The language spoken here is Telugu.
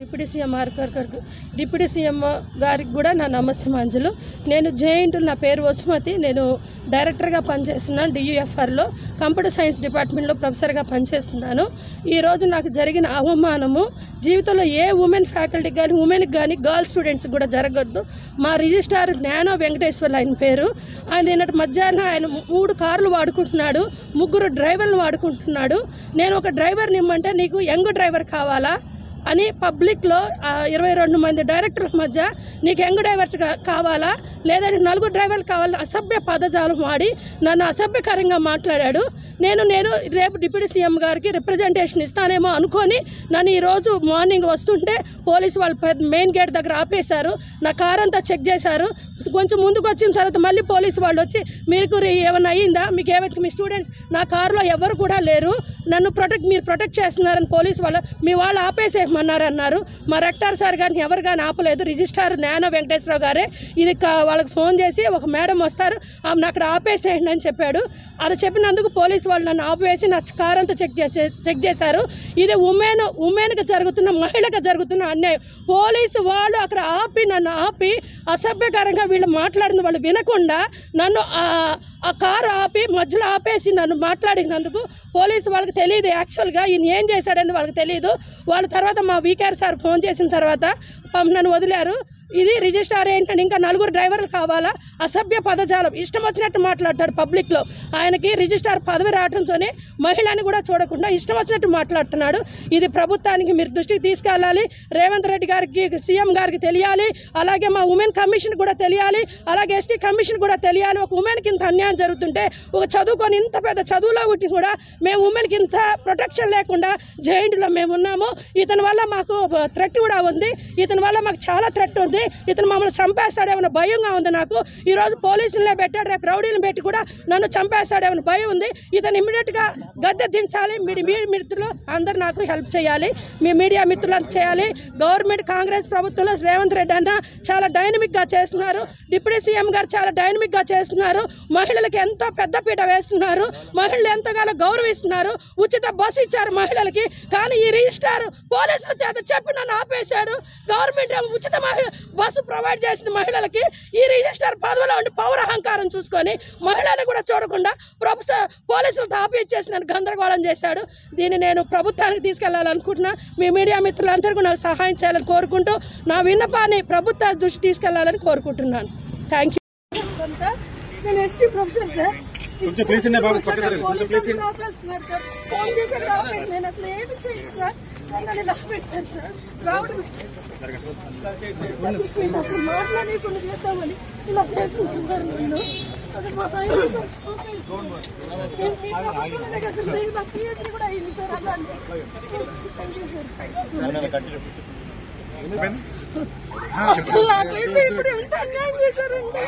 డిప్యూటీ సీఎం గారికి కూడా నా నమస్సమాంజలు. నేను జేఎన్టీయూ నా పేరు వసుమతి. నేను డైరెక్టర్గా పనిచేస్తున్నాను. డియూఎఫ్ఆర్లో కంప్యూటర్ సైన్స్ డిపార్ట్మెంట్లో ప్రొఫెసర్గా పనిచేస్తున్నాను. ఈరోజు నాకు జరిగిన అవమానము జీవితంలో ఏ ఉమెన్ ఫ్యాకల్టీకి కానీ ఉమెన్కి కానీ గర్ల్స్ స్టూడెంట్స్కి కూడా జరగద్దు. మా రిజిస్ట్రార్ జ్ఞానో వెంకటేశ్వర్లు ఆయన పేరు. ఆయన నిన్నటి మధ్యాహ్నం ఆయన 3 కార్లు వాడుకుంటున్నాడు, 3 డ్రైవర్లు వాడుకుంటున్నాడు. నేను ఒక డ్రైవర్ని ఇమ్మంటే నీకు యంగ్ డ్రైవర్ కావాలా అని పబ్లిక్లో 22 మంది డైరెక్టర్ల మధ్య నీకు యంగ్ డ్రైవర్ కావాలా లేదంటే 4 డ్రైవర్లు కావాలని అసభ్య పదజాలం వాడి నన్ను అసభ్యకరంగా మాట్లాడాడు. నేను రేపు డిప్యూటీ సీఎం గారికి రిప్రజెంటేషన్ ఇస్తానేమో అనుకొని నన్ను ఈరోజు మార్నింగ్ వస్తుంటే పోలీసు వాళ్ళు మెయిన్ గేట్ దగ్గర ఆపేశారు. నా కార్ అంతా చెక్ చేశారు. కొంచెం ముందుకు వచ్చిన తర్వాత మళ్ళీ పోలీసు వాళ్ళు వచ్చి మీకు ఏమైనా అయ్యిందా, మీకు ఏమైతే మీ స్టూడెంట్స్ నా కారులో ఎవరు కూడా లేరు, నన్ను మీరు ప్రొటెక్ట్ చేస్తున్నారని పోలీసు వాళ్ళు మీ వాళ్ళు ఆపేసేయమన్నారన్నారు. మా రెక్టార్ సార్ గారిని ఎవరు కానీ ఆపలేదు. రిజిస్ట్రార్ జ్ఞానో వెంకటేశ్వరరావు గారే ఇది వాళ్ళకి ఫోన్ చేసి ఒక మేడం వస్తారు ఆమెను అక్కడ ఆపేసేయండి అని చెప్పాడు. అది చెప్పినందుకు పోలీసు వాళ్ళు నన్ను ఆపేసి నా కార్ అంతా చెక్ చేశారు. ఇది ఉమెన్కి జరుగుతున్న మహిళకు జరుగుతున్న అన్యాయం. పోలీసు వాళ్ళు అక్కడ నన్ను ఆపి అసభ్యకరంగా వీళ్ళు మాట్లాడిన వాళ్ళు వినకుండా నన్ను ఆ కారు మధ్యలో ఆపేసి నన్ను మాట్లాడినందుకు పోలీసు వాళ్ళకి తెలియదు. యాక్చువల్గా ఈయన ఏం చేశాడని వాళ్ళకి తెలియదు. వాళ్ళ తర్వాత మా వీకేఆర్ సార్ ఫోన్ చేసిన తర్వాత నన్ను వదిలారు. ఇది రిజిస్ట్రార్ ఏంటంటే ఇంకా 4 డ్రైవర్లు కావాలా, అసభ్య పదజాలం, ఇష్టం వచ్చినట్టు మాట్లాడతాడు పబ్లిక్లో. ఆయనకి రిజిస్ట్రార్ పదవి రావడంతోనే మహిళని కూడా చూడకుండా ఇష్టం వచ్చినట్టు మాట్లాడుతున్నాడు. ఇది ప్రభుత్వానికి మీరు దృష్టికి తీసుకెళ్ళాలి. రేవంత్ రెడ్డి గారికి సీఎం గారికి తెలియాలి. అలాగే మా ఉమెన్ కమిషన్ కూడా తెలియాలి. అలాగే ఎస్టీ కమిషన్ కూడా తెలియాలి. ఒక ఉమెన్కి ఇంత అన్యాయం జరుగుతుంటే ఒక చదువుకొని ఇంత పెద్ద చదువులో ఉట్టి కూడా మేము ఉమెన్కి ఇంత ప్రొటెక్షన్ లేకుండా జైంట్లో మేము ఉన్నాము. ఇతని వల్ల మాకు థ్రెట్ కూడా ఉంది. ఇతని వల్ల మాకు చాలా థ్రెట్ ఉంది. ఇతను మమ్మల్ని చంపేస్తాడేమన్న భయంగా ఉంది నాకు. ఈరోజు పోలీసులనే పెట్టాడు, రేపు రౌడీని పెట్టి కూడా నన్ను చంపేస్తాడేమన్న భయం ఉంది. ఇతను ఇమ్మీడియట్గా గద్దె దించాలి. మీడియా మిత్రులు అందరూ నాకు హెల్ప్ చేయాలి. మీ మీడియా మిత్రులు అంతా చేయాలి. గవర్నమెంట్ కాంగ్రెస్ ప్రభుత్వంలో రేవంత్ రెడ్డి అన్న చాలా డైనమిక్గా చేస్తున్నారు. డిప్యూటీ సీఎం గారు చాలా డైనమిక్గా చేస్తున్నారు. మహిళలకు ఎంతో పెద్దపీట వేస్తున్నారు. మహిళలు ఎంతగానో గౌరవిస్తున్నారు. ఉచిత బస్సు ఇచ్చారు మహిళలకి. కానీ ఈ రిజిస్ట్రార్ పోలీసుల చేత చెప్పి నన్ను ఆపేశాడు. గవర్నమెంట్ ఉచిత బస్సు ప్రొవైడ్ చేసిన మహిళలకి ఈ రిజిస్ట్రార్ పదవిలో ఉండి పౌర అహంకారం చూసుకొని మహిళలు కూడా చూడకుండా పోలీసులతో ఆపిచ్చేసి నన్ను గందరగోళం చేశాడు. దీన్ని నేను ప్రభుత్వానికి తీసుకెళ్లాలనుకుంటున్నా. మీ మీడియా మిత్రులందరూ కూడా నాకు సహాయం చేయాలని కోరుకుంటూ నా విన్నపాన్ని ప్రభుత్వ దృష్టి తీసుకెళ్లాలని కోరుకుంటున్నాను. Thank you. నేను ఎస్టీ ప్రొఫెసర్ సార్. నేను అసలు ఏమి చేయను సార్. అసలు మాట్లాడకుండా చేస్తామని ఇలా చేస్తున్నాను సార్. నేను అసలు పిహెచ్డీ కూడా అయింది సార్. అలాంటి ఇప్పుడు ఎంత అన్యాయం చేశారండి.